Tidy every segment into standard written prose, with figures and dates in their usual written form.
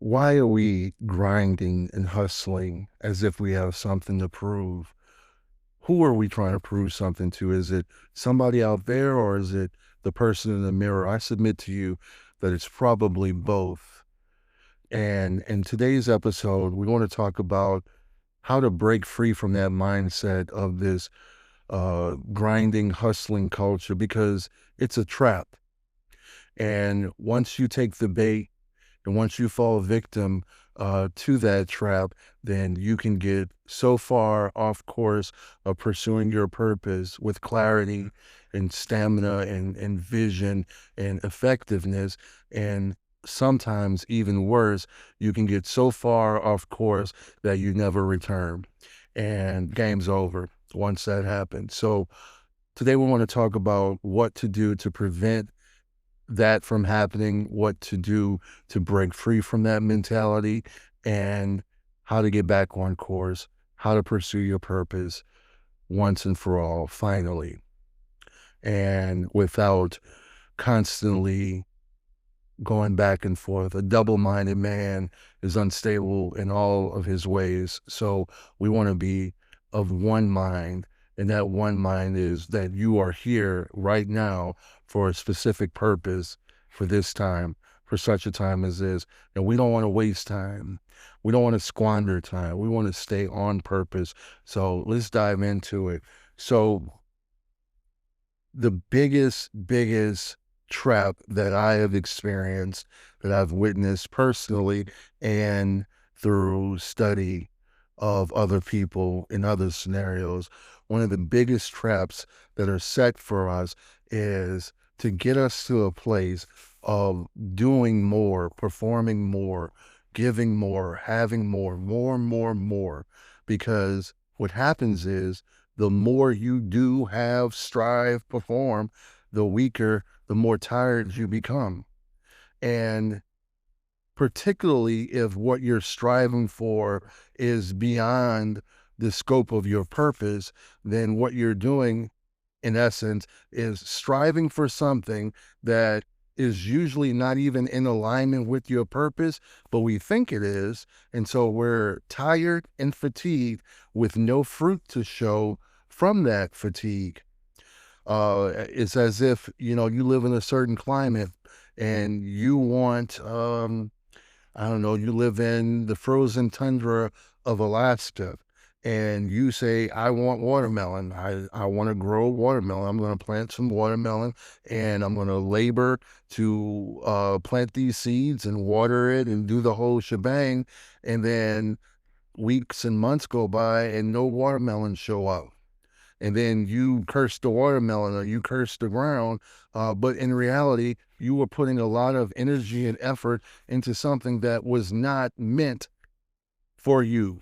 Why are we grinding and hustling as if we have something to prove? Who are we trying to prove something to? Is it somebody out there or is it the person in the mirror? I submit to you that it's probably both. And in today's episode, we want to talk about how to break free from that mindset of this grinding, hustling culture because it's a trap. And once you take the bait, and once you fall victim to that trap, then you can get so far off course of pursuing your purpose with clarity and stamina and vision and effectiveness. And sometimes even worse, you can get so far off course that you never return. And game's over once that happens. So today we want to talk about what to do to prevent that from happening, what to do to break free from that mentality, and how to get back on course, how to pursue your purpose once and for all, finally, and without constantly going back and forth. A double-minded man is unstable in all of his ways. So we want to be of one mind. And that one mind is that you are here right now for a specific purpose for this time, for such a time as this. And we don't want to waste time. We don't want to squander time. We want to stay on purpose. So let's dive into it. So the biggest trap that I have experienced, that I've witnessed personally and through study of other people in other scenarios, one of the biggest traps that are set for us is to get us to a place of doing more, performing more, giving more, having more. Because what happens is the more you do, have, strive, perform, the weaker, the more tired you become. And particularly if what you're striving for is beyond the scope of your purpose, then what you're doing, in essence, is striving for something that is usually not even in alignment with your purpose, but we think it is. And so we're tired and fatigued with no fruit to show from that fatigue. It's as if, you live in a certain climate and you want, I don't know, you live in the frozen tundra of Alaska and you say, I want watermelon. I want to grow watermelon. I'm going to plant some watermelon and I'm going to labor to plant these seeds and water it and do the whole shebang. And then weeks and months go by and no watermelons show up. And then you curse the watermelon or you curse the ground. But in reality, you were putting a lot of energy and effort into something that was not meant for you.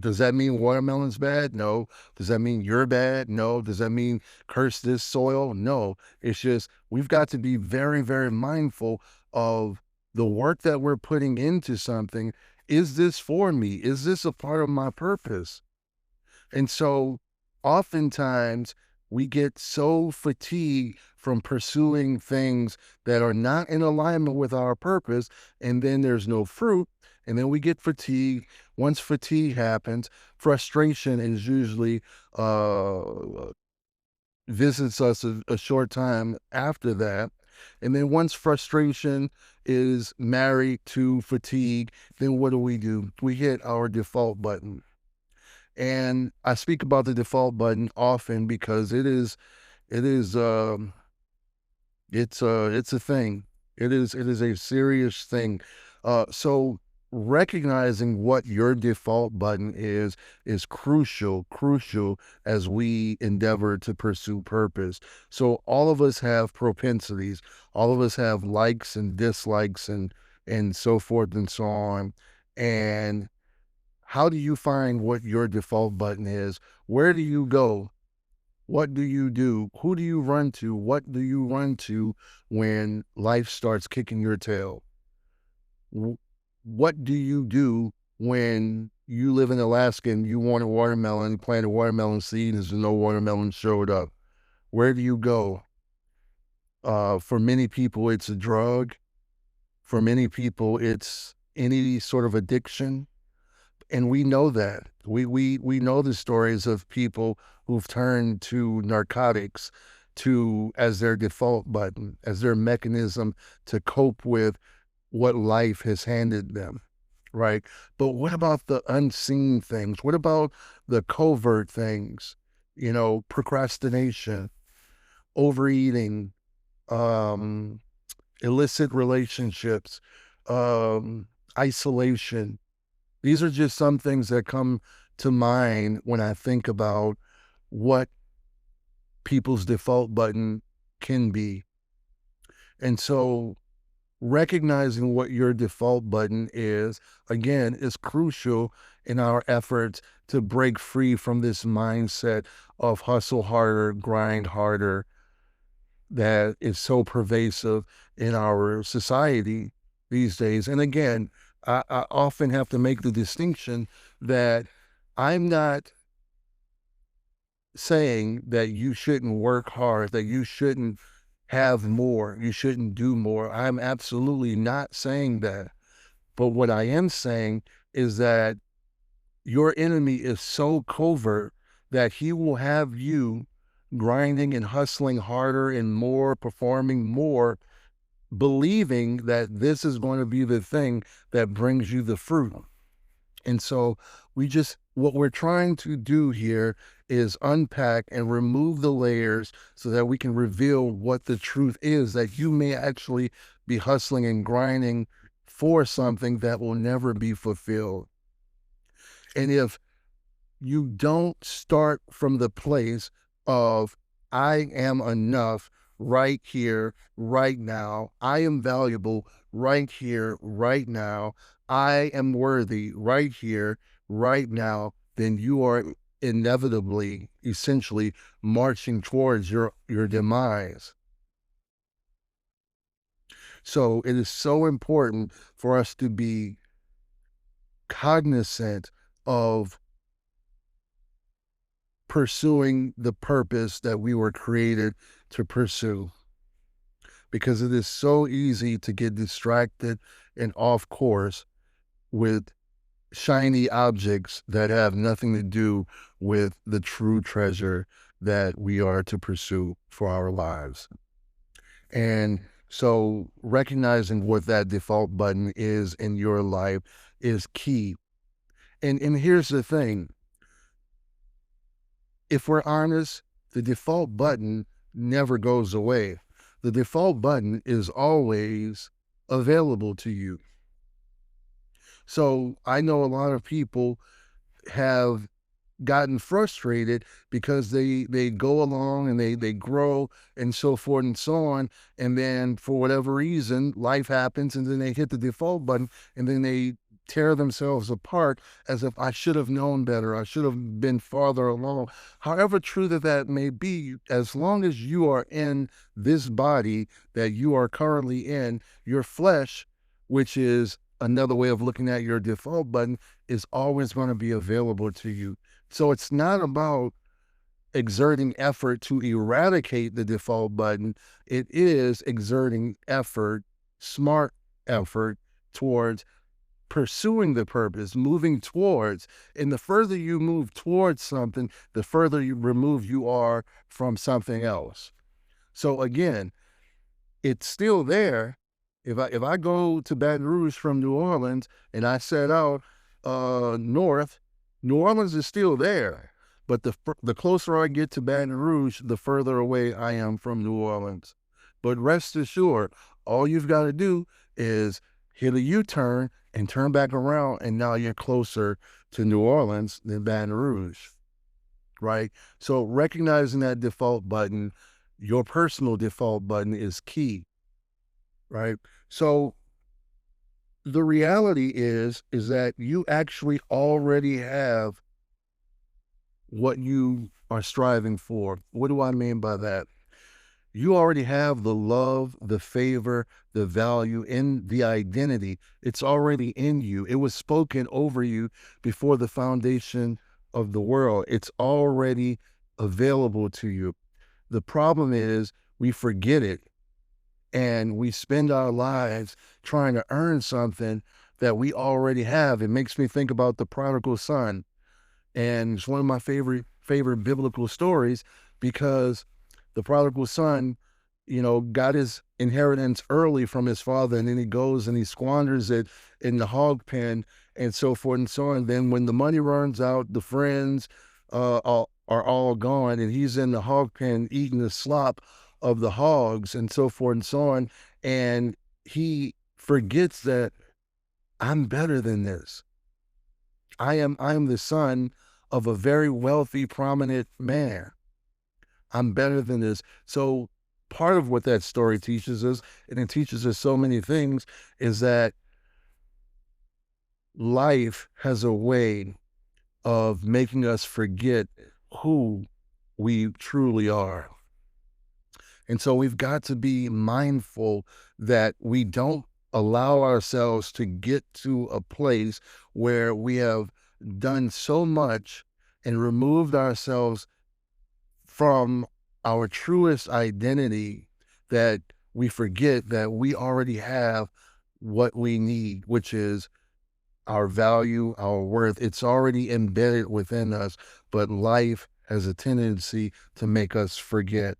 Does that mean watermelon's bad? No. Does that mean you're bad? No. Does that mean curse this soil? No. It's just we've got to be very mindful of the work that we're putting into something. Is this for me? Is this a part of my purpose? And so oftentimes we get so fatigued from pursuing things that are not in alignment with our purpose, and then there's no fruit, and then we get fatigued. Once fatigue happens, frustration is usually visits us a short time after that. And then once frustration is married to fatigue, then what do? We hit our default button. And I speak about the default button often because it is it's a thing. It is a serious thing. So recognizing what your default button is crucial as we endeavor to pursue purpose. So all of us have propensities. All of us have likes and dislikes and so forth and so on. And how do you find what your default button is? Where do you go? What do you do? Who do you run to? What do you run to when life starts kicking your tail? What do you do when you live in Alaska and you want a watermelon, plant a watermelon seed, and there's no watermelon showed up? Where do you go? For many people, it's a drug. For many people, it's any sort of addiction. And we know that. We know the stories of people who've turned to narcotics to as their default button, as their mechanism to cope with what life has handed them, right? But what about the unseen things? What about the covert things? Procrastination, overeating, um, illicit relationships, um, isolation. These are just some things that come to mind when I think about what people's default button can be. And so recognizing what your default button is, again, is crucial in our efforts to break free from this mindset of hustle harder, grind harder that is so pervasive in our society these days. And again, I often have to make the distinction that I'm not saying that you shouldn't work hard, that you shouldn't have more, you shouldn't do more. I'm absolutely not saying that. But what I am saying is that your enemy is so covert that he will have you grinding and hustling harder and more, performing more, believing that this is going to be the thing that brings you the fruit. And so what we're trying to do here is unpack and remove the layers so that we can reveal what the truth is, that you may actually be hustling and grinding for something that will never be fulfilled. And if you don't start from the place of, I am enough right here, right now. I am valuable right here, right now. I am worthy right here, right now. Then you are inevitably, essentially marching towards your demise. So it is so important for us to be cognizant of pursuing the purpose that we were created to pursue, because it is so easy to get distracted and off course with shiny objects that have nothing to do with the true treasure that we are to pursue for our lives. And so recognizing what that default button is in your life is key. And here's the thing. If we're honest, the default button never goes away. The default button is always available to you. So I know a lot of people have gotten frustrated because they go along and they grow and so forth and so on, and then for whatever reason life happens and then they hit the default button and then they tear themselves apart as if, I should have known better, I should have been farther along. However true that may be, as long as you are in this body that you are currently in, your flesh, which is another way of looking at your default button, is always going to be available to you. So it's not about exerting effort to eradicate the default button. It is exerting effort, smart effort, towards pursuing the purpose, moving towards. And the further you move towards something, the further removed you are from something else. So again, it's still there. If I go to Baton Rouge from New Orleans and I set out north, New Orleans is still there. But the closer I get to Baton Rouge, the further away I am from New Orleans. But rest assured, all you've got to do is hit a U-turn and turn back around, and now you're closer to New Orleans than Baton Rouge, right? So recognizing that default button, your personal default button, is key, right? So the reality is that you actually already have what you are striving for. What do I mean by that? You already have the love, the favor, the value, in the identity. It's already in you. It was spoken over you before the foundation of the world. It's already available to you. The problem is we forget it. and we spend our lives trying to earn something that we already have. It makes me think about the prodigal son, and it's one of my favorite biblical stories because the prodigal son, got his inheritance early from his father, and then he goes and he squanders it in the hog pen and so forth and so on. Then when the money runs out, the friends are all gone, and he's in the hog pen eating the slop of the hogs and so forth and so on. And he forgets that I'm better than this. I am the son of a very wealthy, prominent man. I'm better than this. So part of what that story teaches us, and it teaches us so many things, is that life has a way of making us forget who we truly are. And so we've got to be mindful that we don't allow ourselves to get to a place where we have done so much and removed ourselves from our truest identity that we forget that we already have what we need, which is our value, our worth. It's already embedded within us, but life has a tendency to make us forget.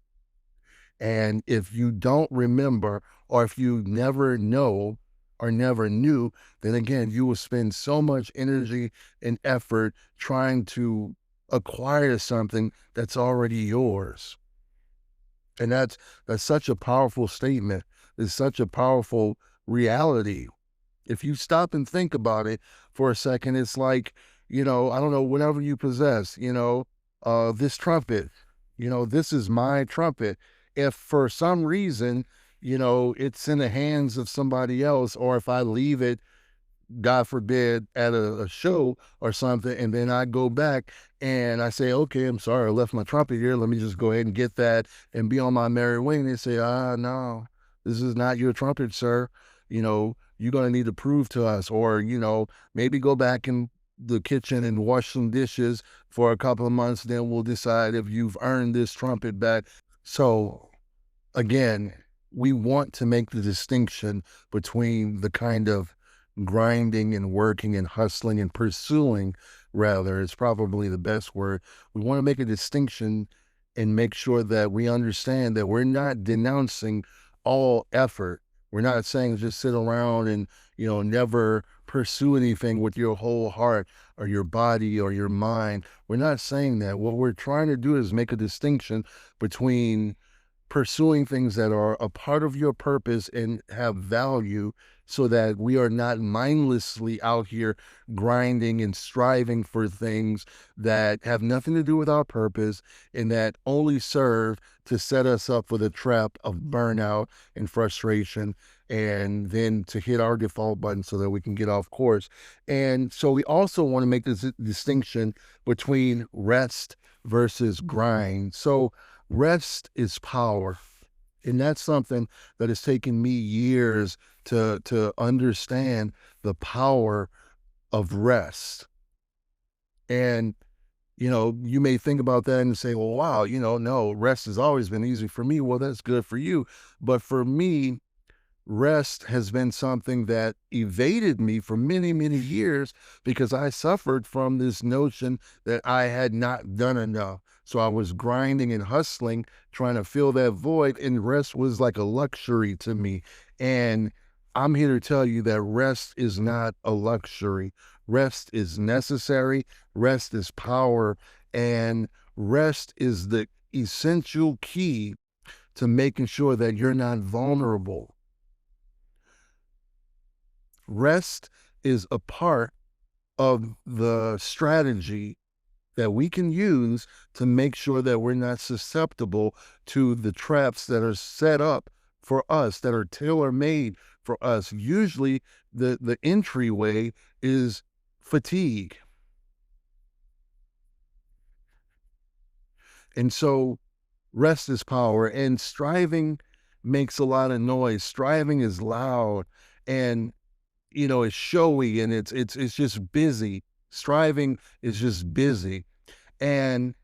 And if you don't remember, or if you never know or never knew, then again, you will spend so much energy and effort trying to acquire something that's already yours. And that's such a powerful statement. It's such a powerful reality. If you stop and think about it for a second, it's like, I don't know, whatever you possess, this trumpet, this is my trumpet. If for some reason, it's in the hands of somebody else, or if I leave it, God forbid, at a show or something, and then I go back and I say, okay, I'm sorry, I left my trumpet here. Let me just go ahead and get that and be on my merry way. And they say, no, this is not your trumpet, sir. You're going to need to prove to us, or, maybe go back in the kitchen and wash some dishes for a couple of months. Then we'll decide if you've earned this trumpet back. So again, we want to make the distinction between the kind of grinding and working and hustling and pursuing, rather, is probably the best word. We want to make a distinction and make sure that we understand that we're not denouncing all effort. We're not saying just sit around and, never pursue anything with your whole heart or your body or your mind. We're not saying that. What we're trying to do is make a distinction between pursuing things that are a part of your purpose and have value, so that we are not mindlessly out here grinding and striving for things that have nothing to do with our purpose and that only serve to set us up for the trap of burnout and frustration, and then to hit our default button so that we can get off course. And so we also want to make this distinction between rest versus grind. So rest is power. And that's something that has taken me years to understand, the power of rest. And, you may think about that and say, well, wow, no, rest has always been easy for me. Well, that's good for you. But for me, rest has been something that evaded me for many, many years because I suffered from this notion that I had not done enough. So I was grinding and hustling, trying to fill that void, and rest was like a luxury to me. And I'm here to tell you that rest is not a luxury. Rest is necessary. Rest is power. And rest is the essential key to making sure that you're not vulnerable. Rest is a part of the strategy that we can use to make sure that we're not susceptible to the traps that are set up for us, that are tailor-made for us. Usually the entryway is fatigue. And so rest is power, and striving makes a lot of noise. Striving is loud, and it's showy, and it's just busy. Striving is just busy. And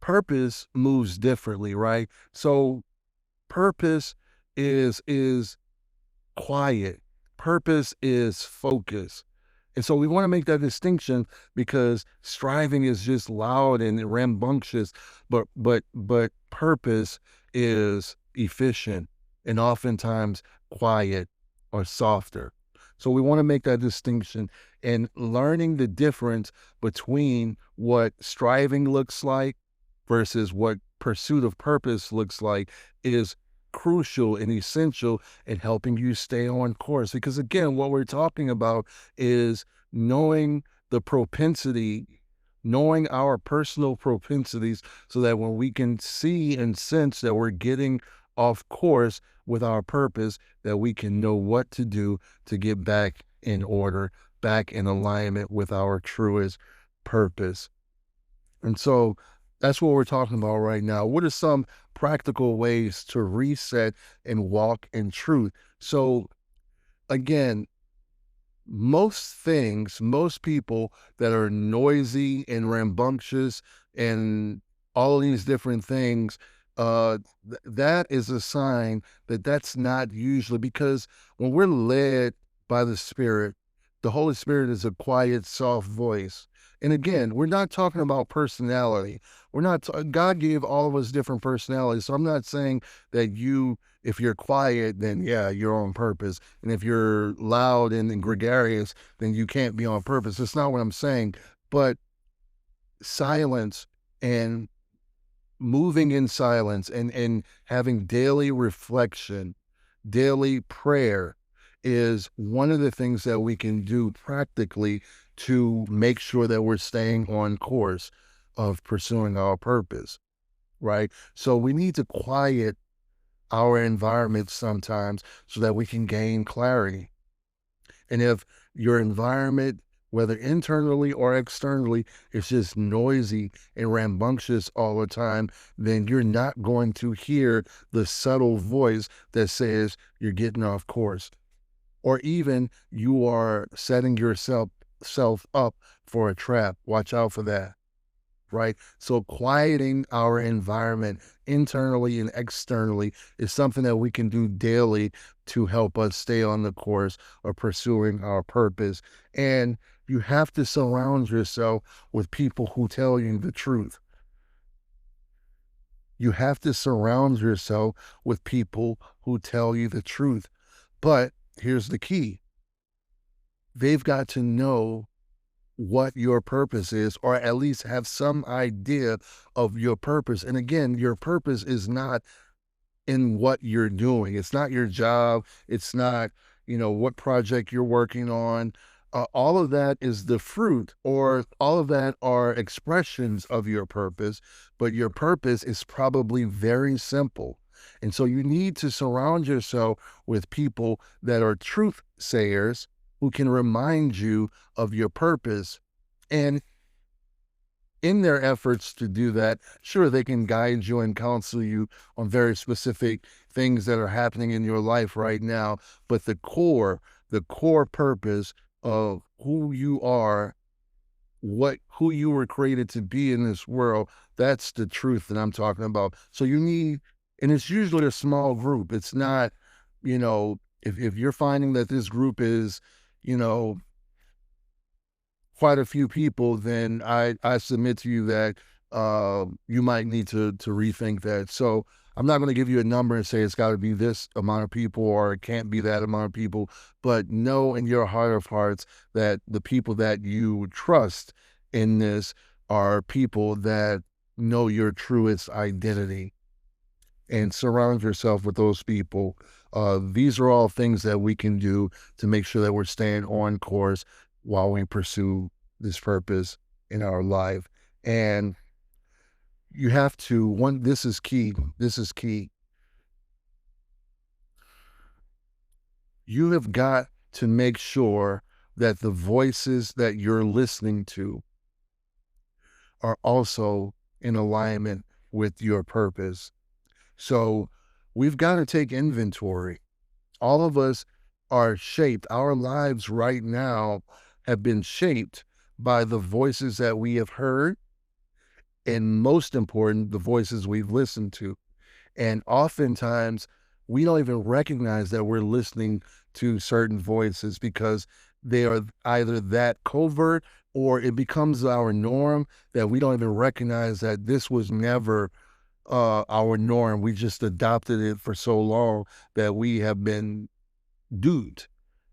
purpose moves differently, right? So purpose is quiet. Purpose is focus. And so we want to make that distinction because striving is just loud and rambunctious, but purpose is efficient and oftentimes quiet or softer. So we want to make that distinction, and learning the difference between what striving looks like versus what pursuit of purpose looks like is crucial and essential in helping you stay on course. Because again, what we're talking about is knowing the propensity, knowing our personal propensities, so that when we can see and sense that we're getting off course with our purpose, that we can know what to do to get back in order, back in alignment with our truest purpose. And so that's what we're talking about right now. What are some practical ways to reset and walk in truth? So, again, most things, most people that are noisy and rambunctious and all of these different things, that is a sign that that's not usually, because when we're led by the Spirit, the Holy Spirit is a quiet, soft voice. And again, we're not talking about personality. We're not, God gave all of us different personalities. So I'm not saying that if you're quiet, then yeah, you're on purpose. And if you're loud and gregarious, then you can't be on purpose. That's not what I'm saying. But silence and moving in silence and having daily reflection, daily prayer is one of the things that we can do practically to make sure that we're staying on course of pursuing our purpose, right? So we need to quiet our environment sometimes so that we can gain clarity. And if your environment, whether internally or externally, is just noisy and rambunctious all the time, then you're not going to hear the subtle voice that says you're getting off course. Or even you are setting yourself self up for a trap. Watch out for that, right? So quieting our environment internally and externally is something that we can do daily to help us stay on the course of pursuing our purpose. And you have to surround yourself with people who tell you the truth. You have to surround yourself with people who tell you the truth. But here's the key. They've got to know what your purpose is, or at least have some idea of your purpose. And again, your purpose is not in what you're doing. It's not your job. It's not, what project you're working on. All of that is the fruit, or all of that are expressions of your purpose, but your purpose is probably very simple. And so you need to surround yourself with people that are truth sayers who can remind you of your purpose. And in their efforts to do that, sure, they can guide you and counsel you on very specific things that are happening in your life right now. But the core purpose of who you are, who you were created to be in this world, that's the truth that I'm talking about. So you need, and it's usually a small group. It's not, if you're finding that this group is, quite a few people, then I submit to you that you might need to rethink that. So I'm not going to give you a number and say it's got to be this amount of people or it can't be that amount of people, but know in your heart of hearts that the people that you trust in this are people that know your truest identity, and surround yourself with those people. These are all things that we can do to make sure that we're staying on course while we pursue this purpose in our life. And you have to, this is key. This is key. You have got to make sure that the voices that you're listening to are also in alignment with your purpose. So we've got to take inventory. All of us are shaped. Our lives right now have been shaped by the voices that we have heard, and most important, the voices we've listened to. And oftentimes we don't even recognize that we're listening to certain voices because they are either that covert or it becomes our norm that we don't even recognize that this was never our norm. We just adopted it for so long that we have been duped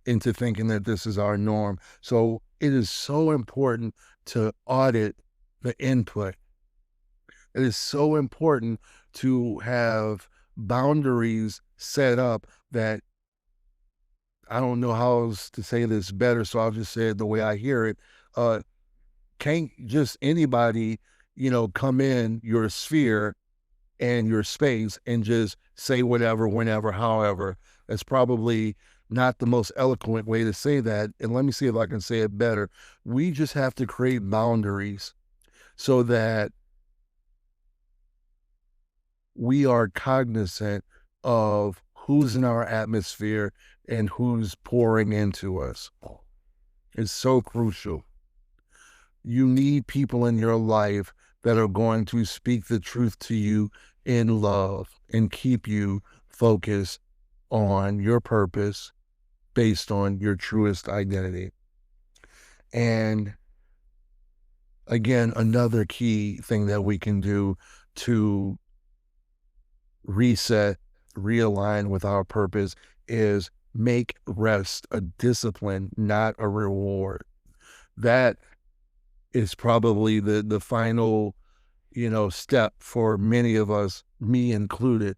into thinking that this is our norm. So it is so important to audit the input. It is so important to have boundaries set up that I don't know how else to say this better, so I'll just say it the way I hear it. Uh, can't just anybody, come in your sphere and your space and just say whatever, whenever, however. That's probably not the most eloquent way to say that. And let me see if I can say it better. We just have to create boundaries so that we are cognizant of who's in our atmosphere and who's pouring into us. It's so crucial. You need people in your life that are going to speak the truth to you in love and keep you focused on your purpose based on your truest identity. And again, another key thing that we can do to reset, realign with our purpose is make rest a discipline, not a reward. That is probably the final, step for many of us, me included,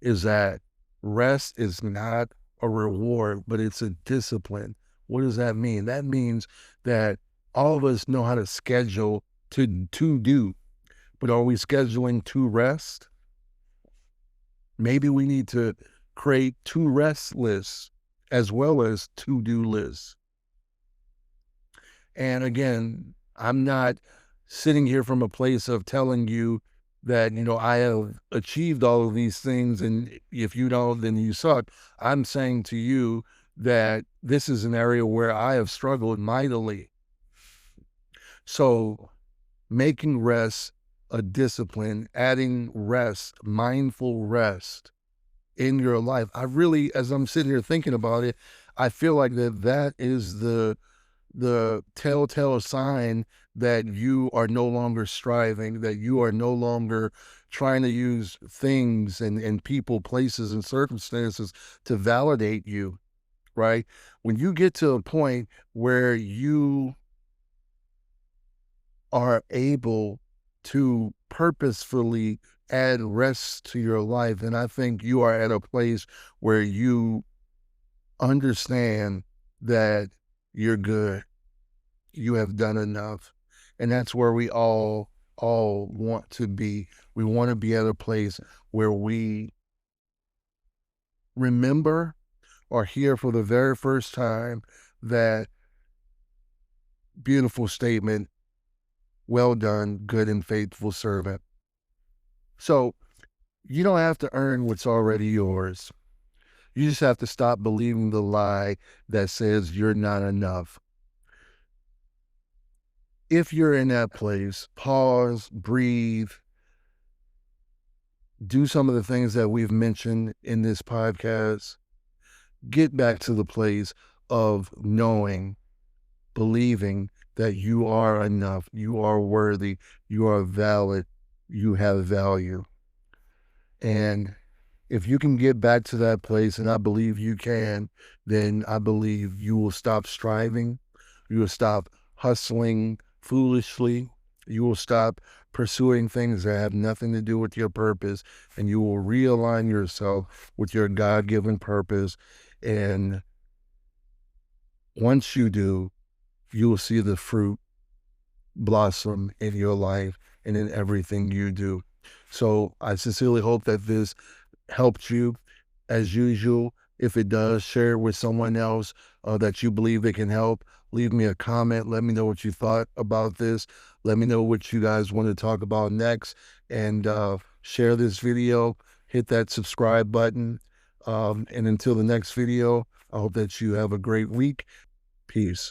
is that rest is not a reward, but it's a discipline. What does that mean? That means that all of us know how to schedule to do, but are we scheduling to rest? Maybe we need to create to rest lists as well as to do lists. And again, I'm not sitting here from a place of telling you that, I have achieved all of these things, and if you don't, then you suck. I'm saying to you that this is an area where I have struggled mightily. So making rest a discipline, adding rest, mindful rest in your life. I really, as I'm sitting here thinking about it, I feel like that is the telltale sign that you are no longer striving, that you are no longer trying to use things and people, places, and circumstances to validate you, right? When you get to a point where you are able to purposefully add rest to your life, and I think you are at a place where you understand that you're good. You have done enough. And that's where we all want to be. We want to be at a place where we remember or hear for the very first time that beautiful statement, well done, good and faithful servant. So you don't have to earn what's already yours. You just have to stop believing the lie that says you're not enough. If you're in that place, pause, breathe, do some of the things that we've mentioned in this podcast. Get back to the place of knowing, believing that you are enough, you are worthy, you are valid, you have value. And if you can get back to that place, and I believe you can, then I believe you will stop striving, you will stop hustling foolishly, you will stop pursuing things that have nothing to do with your purpose, and you will realign yourself with your God-given purpose. And once you do, you will see the fruit blossom in your life and in everything you do. So I sincerely hope that this helped you. As usual, if it does, share it with someone else that you believe it can help. Leave me a comment. Let me know what you thought about this. Let me know what you guys want to talk about next. And share this video. Hit that subscribe button. And until the next video, I hope that you have a great week. Peace.